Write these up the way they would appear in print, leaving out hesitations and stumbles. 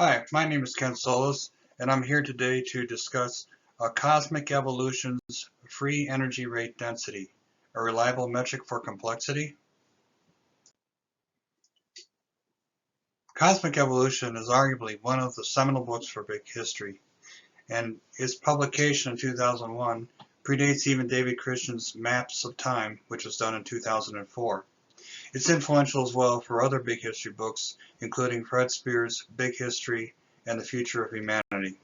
Hi, my name is Ken Solis, and I'm here today to discuss cosmic evolution's free energy rate density, a reliable metric for complexity. Cosmic Evolution is arguably one of the seminal books for big history, and its publication in 2001 predates even David Christian's Maps of Time, which was done in 2004. It's influential as well for other big history books, including Fred Spear's Big History and the Future of Humanity.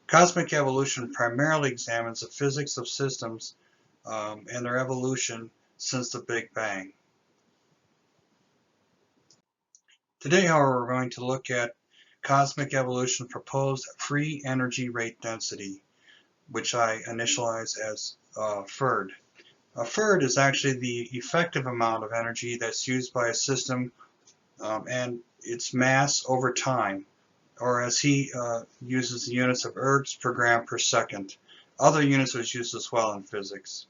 Cosmic evolution primarily examines the physics of systems and their evolution since the Big Bang. Today, however, we're going to look at cosmic evolution proposed free energy rate density, which I initialize as FERD. FERD is actually the effective amount of energy that's used by a system and its mass over time, or as he uses the units of ergs per gram per second. Other units are used as well in physics.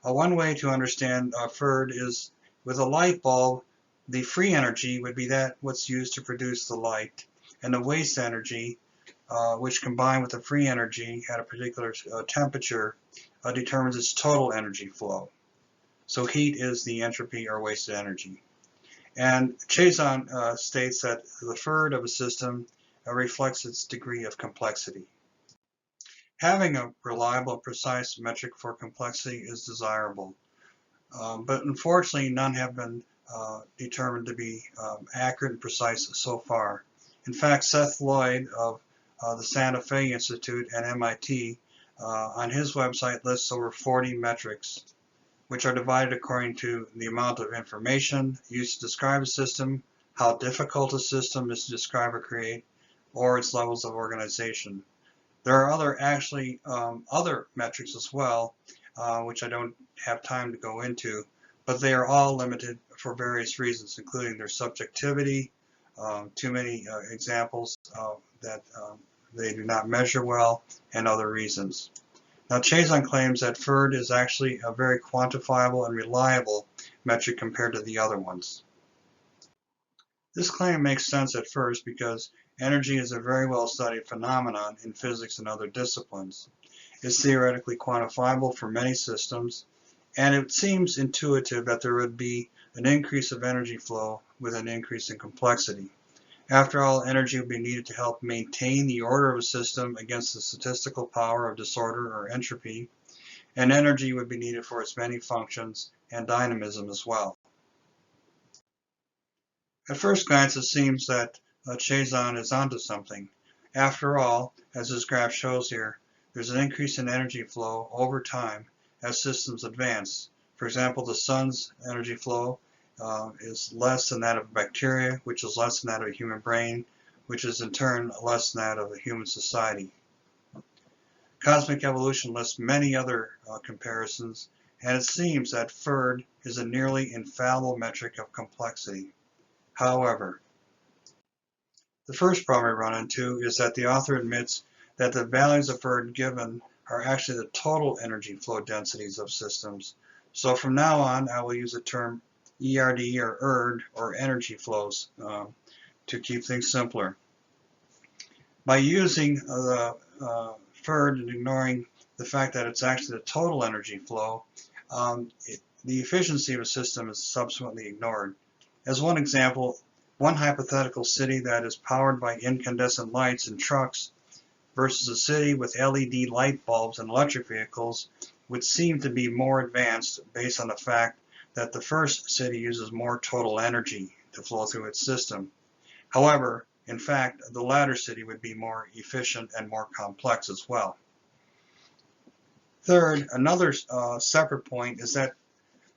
One way to understand FERD is with a light bulb, the free energy would be that what's used to produce the light, and the waste energy, which combined with the free energy at a particular temperature, determines its total energy flow. So heat is the entropy or wasted energy. And Chaisson states that the FERD of a system reflects its degree of complexity. Having a reliable, precise metric for complexity is desirable, but unfortunately none have been determined to be accurate and precise so far. In fact, Seth Lloyd of the Santa Fe Institute at MIT on his website lists over 40 metrics, which are divided according to the amount of information used to describe a system, how difficult a system is to describe or create, or its levels of organization. There are other metrics as well, which I don't have time to go into, but they are all limited for various reasons, including their subjectivity, too many examples that they do not measure well, and other reasons. Now, Chaisson claims that FERD is actually a very quantifiable and reliable metric compared to the other ones. This claim makes sense at first because energy is a very well studied phenomenon in physics and other disciplines. It's theoretically quantifiable for many systems, and it seems intuitive that there would be an increase of energy flow with an increase in complexity. After all, energy would be needed to help maintain the order of a system against the statistical power of disorder or entropy, and energy would be needed for its many functions and dynamism as well. At first glance, it seems that Chaisson is onto something. After all, as this graph shows here, there's an increase in energy flow over time as systems advance. For example, the sun's energy flow is less than that of bacteria, which is less than that of a human brain, which is in turn less than that of a human society. Cosmic evolution lists many other comparisons, and it seems that FERD is a nearly infallible metric of complexity. However, the first problem we run into is that the author admits that the values of FERD given are actually the total energy flow densities of systems. So from now on, I will use the term ERD or ERD or energy flows to keep things simpler. By using the FERD and ignoring the fact that it's actually the total energy flow, the efficiency of a system is subsequently ignored. As one example, one hypothetical city that is powered by incandescent lights and trucks versus a city with LED light bulbs and electric vehicles would seem to be more advanced based on the fact that the first city uses more total energy to flow through its system. However, in fact, the latter city would be more efficient and more complex as well. Third, another separate point is that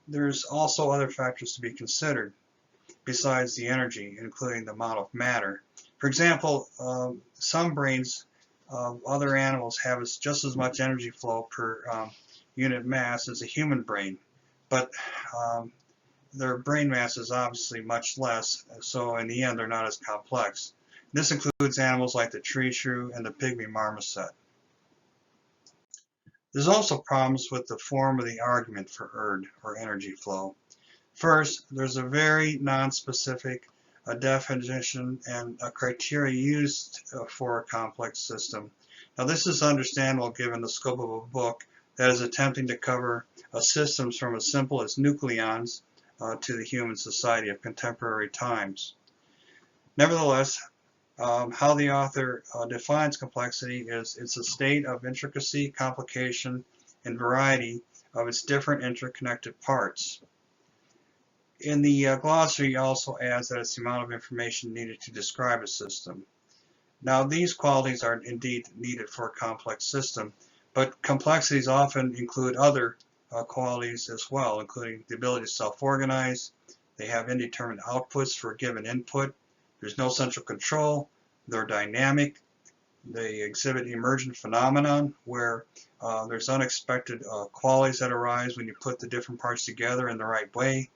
there's also other factors to be considered besides the energy, including the amount of matter. For example, some brains of other animals have just as much energy flow per unit mass as a human brain, but their brain mass is obviously much less, so in the end they're not as complex. This includes animals like the tree shrew and the pygmy marmoset. There's also problems with the form of the argument for ERD, or energy flow. First, there's a very non-specific a definition and a criteria used for a complex system. Now this is understandable given the scope of a book that is attempting to cover systems from as simple as nucleons to the human society of contemporary times. Nevertheless, how the author defines complexity is it's a state of intricacy, complication, and variety of its different interconnected parts. In the glossary, he also adds that it's the amount of information needed to describe a system. Now, these qualities are indeed needed for a complex system, but complexities often include other qualities as well, including the ability to self-organize. They have indeterminate outputs for a given input. There's no central control. They're dynamic. They exhibit emergent phenomenon where there's unexpected qualities that arise when you put the different parts together in the right way.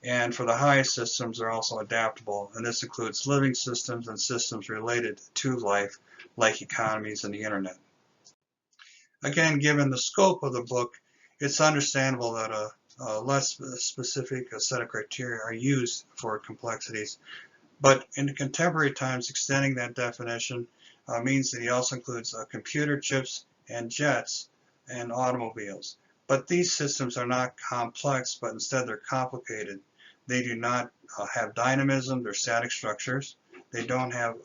And for the highest systems, they're also adaptable, and this includes living systems and systems related to life, like economies and the internet. Again, given the scope of the book, it's understandable that a less specific set of criteria are used for complexities. But in contemporary times, extending that definition means that he also includes computer chips and jets and automobiles. But these systems are not complex, but instead they're complicated. They do not have dynamism, they're static structures. They don't have,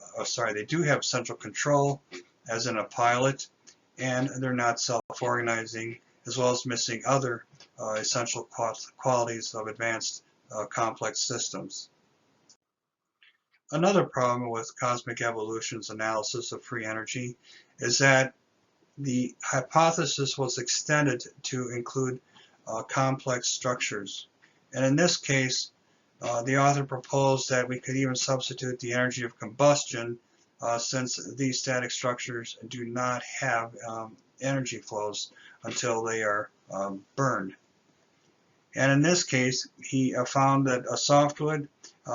they do have central control, as in a pilot, and they're not self-organizing, as well as missing other essential qualities of advanced complex systems. Another problem with cosmic evolution's analysis of free energy is that the hypothesis was extended to include complex structures. And in this case, the author proposed that we could even substitute the energy of combustion since these static structures do not have energy flows until they are burned. And in this case, he found that a softwood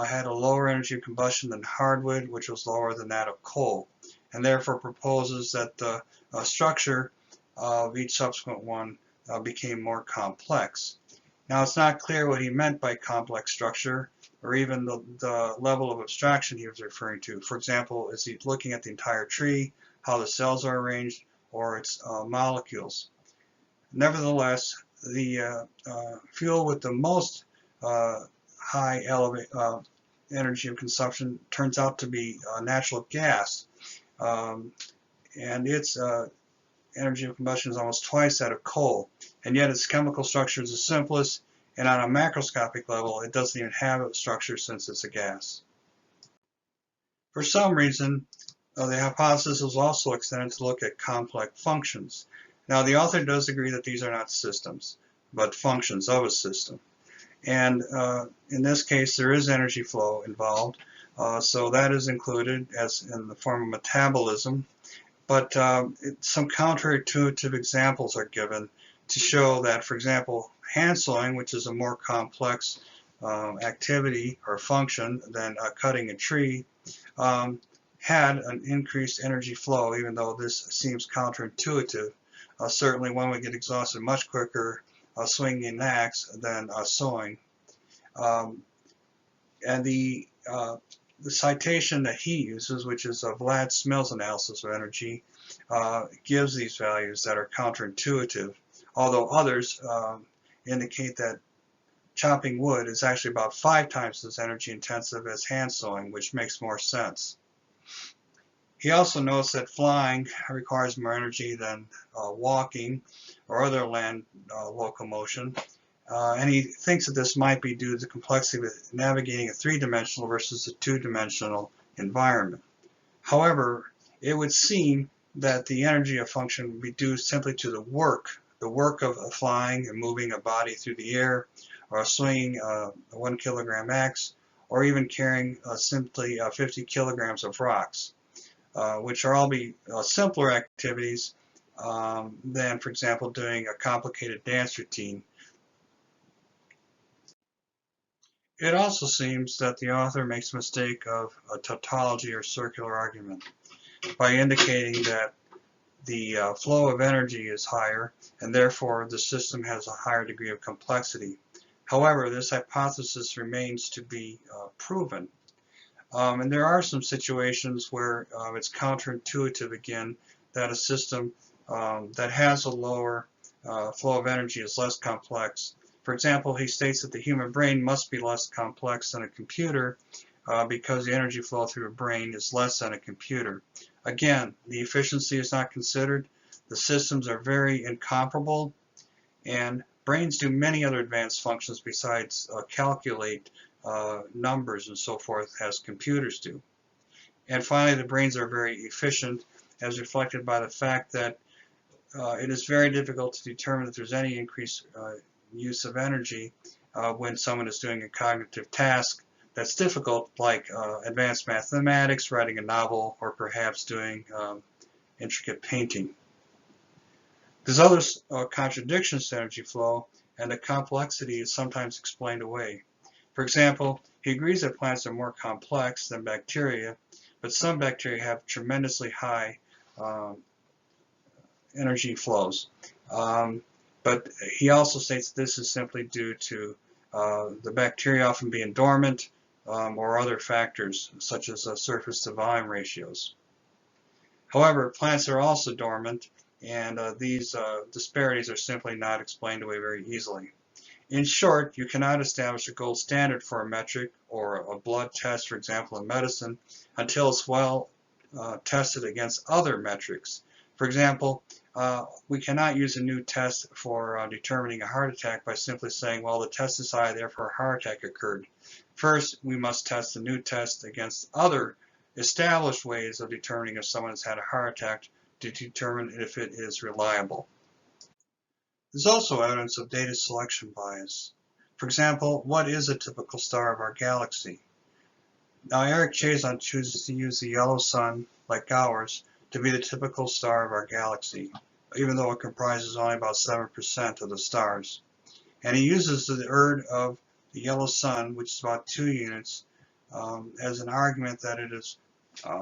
had a lower energy of combustion than hardwood, which was lower than that of coal, and therefore proposes that the structure of each subsequent one became more complex. Now, it's not clear what he meant by complex structure, or even the level of abstraction he was referring to. For example, is he looking at the entire tree, how the cells are arranged, or its molecules? Nevertheless, the fuel with the most high energy of consumption turns out to be natural gas, and its energy of combustion is almost twice that of coal, and yet its chemical structure is the simplest, and on a macroscopic level it doesn't even have a structure since it's a gas. For some reason, the hypothesis was also extended to look at complex functions. Now, the author does agree that these are not systems, but functions of a system. And in this case, there is energy flow involved, so that is included as in the form of metabolism. But some counterintuitive examples are given to show that, for example, hand sewing, which is a more complex activity or function than cutting a tree, had an increased energy flow, even though this seems counterintuitive. Certainly one would get exhausted much quicker swinging an axe than sewing. And the citation that he uses, which is Vlad Smil's analysis of energy, gives these values that are counterintuitive, although others indicate that chopping wood is actually about 5 times as energy intensive as hand sewing, which makes more sense. He also notes that flying requires more energy than walking or other land locomotion, and he thinks that this might be due to the complexity of navigating a 3-dimensional versus a 2-dimensional environment. However, it would seem that the energy of function would be due simply to the work of flying and moving a body through the air, or swinging a 1 kilogram axe, or even carrying simply 50 kilograms of rocks, which are all be simpler activities than, for example, doing a complicated dance routine. It also seems that the author makes a mistake of a tautology or circular argument by indicating that the flow of energy is higher, and therefore the system has a higher degree of complexity. However, this hypothesis remains to be proven. And there are some situations where it's counterintuitive again that a system that has a lower flow of energy is less complex. For example, he states that the human brain must be less complex than a computer because the energy flow through a brain is less than a computer. Again, the efficiency is not considered. The systems are very incomparable, and brains do many other advanced functions besides calculate numbers and so forth as computers do. And finally, the brains are very efficient, as reflected by the fact that it is very difficult to determine if there's any increased use of energy when someone is doing a cognitive task that's difficult, like advanced mathematics, writing a novel, or perhaps doing intricate painting. There's other contradictions to energy flow, and the complexity is sometimes explained away. For example, he agrees that plants are more complex than bacteria, but some bacteria have tremendously high energy flows. But he also states this is simply due to the bacteria often being dormant or other factors such as surface to volume ratios. However, plants are also dormant, and these disparities are simply not explained away very easily. In short, you cannot establish a gold standard for a metric or a blood test, for example, in medicine, until it's well tested against other metrics. For example, we cannot use a new test for determining a heart attack by simply saying, well, the test is high, therefore a heart attack occurred. First, we must test the new test against other established ways of determining if someone has had a heart attack to determine if it is reliable. There's also evidence of data selection bias. For example, what is a typical star of our galaxy? Now, Eric Chaisson chooses to use the yellow sun, like ours, to be the typical star of our galaxy, even though it comprises only about 7% of the stars. And he uses the ERD of the yellow sun, which is about 2 units, as an argument that it is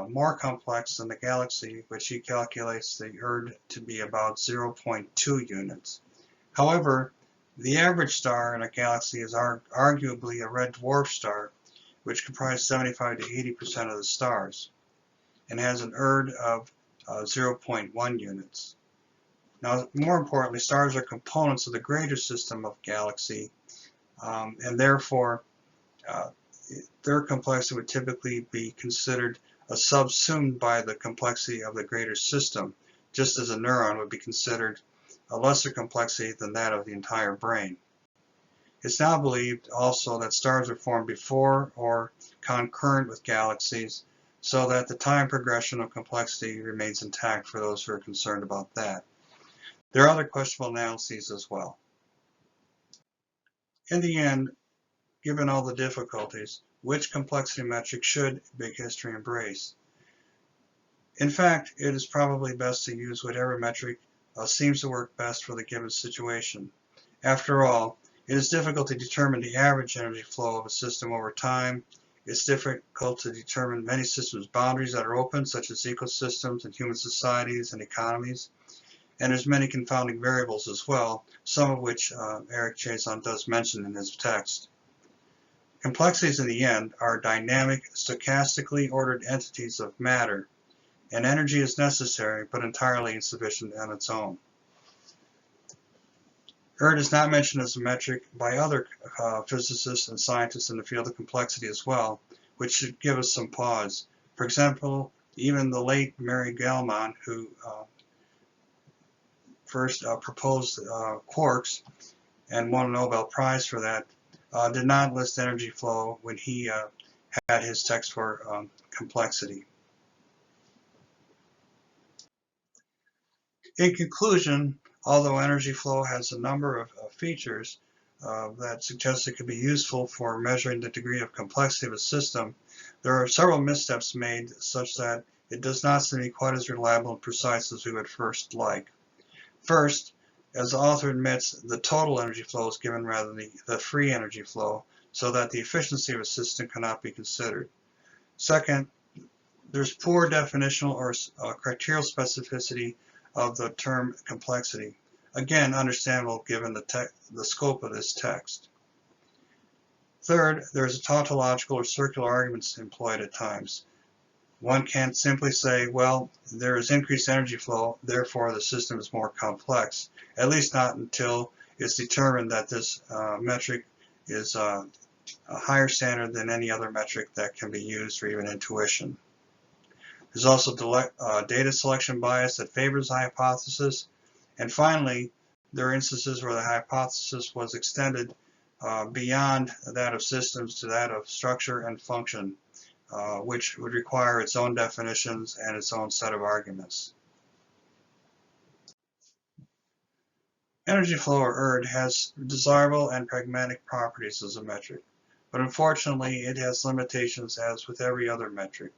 more complex than the galaxy, which he calculates the ERD to be about 0.2 units. However, the average star in a galaxy is arguably a red dwarf star, which comprises 75 to 80% of the stars, and has an ERD of 0.1 units. Now, more importantly, stars are components of the greater system of galaxy, and therefore their complexity would typically be considered subsumed by the complexity of the greater system, just as a neuron would be considered a lesser complexity than that of the entire brain. It's now believed also that stars are formed before or concurrent with galaxies, so that the time progression of complexity remains intact for those who are concerned about that. There are other questionable analyses as well. In the end, given all the difficulties, which complexity metric should Big History embrace? In fact, it is probably best to use whatever metric seems to work best for the given situation. After all, it is difficult to determine the average energy flow of a system over time. It's difficult to determine many systems' boundaries that are open, such as ecosystems and human societies and economies. And there's many confounding variables as well, some of which Eric Chaisson does mention in his text. Complexities in the end are dynamic, stochastically ordered entities of matter, and energy is necessary but entirely insufficient on its own. ERD is not mentioned as a metric by other physicists and scientists in the field of complexity as well, which should give us some pause. For example, even the late Mary Gell-Mann, who first proposed quarks and won a Nobel Prize for that, did not list energy flow when he had his text for complexity. In conclusion, although energy flow has a number of features that suggest it could be useful for measuring the degree of complexity of a system, there are several missteps made such that it does not seem to be quite as reliable and precise as we would first like. First, as the author admits, the total energy flow is given rather than the free energy flow, so that the efficiency of a system cannot be considered. Second, there's poor definitional or criteria specificity of the term complexity. Again, understandable given the scope of this text. Third, there's tautological or circular arguments employed at times. One can't simply say, well, there is increased energy flow, therefore the system is more complex, at least not until it's determined that this metric is a higher standard than any other metric that can be used, or even intuition. There's also data selection bias that favors the hypothesis. And finally, there are instances where the hypothesis was extended beyond that of systems to that of structure and function, which would require its own definitions and its own set of arguments. Energy flow, or ERD, has desirable and pragmatic properties as a metric, but unfortunately it has limitations as with every other metric.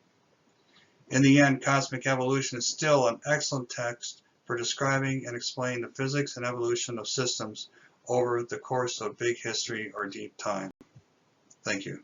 In the end, cosmic evolution is still an excellent text for describing and explaining the physics and evolution of systems over the course of big history or deep time. Thank you.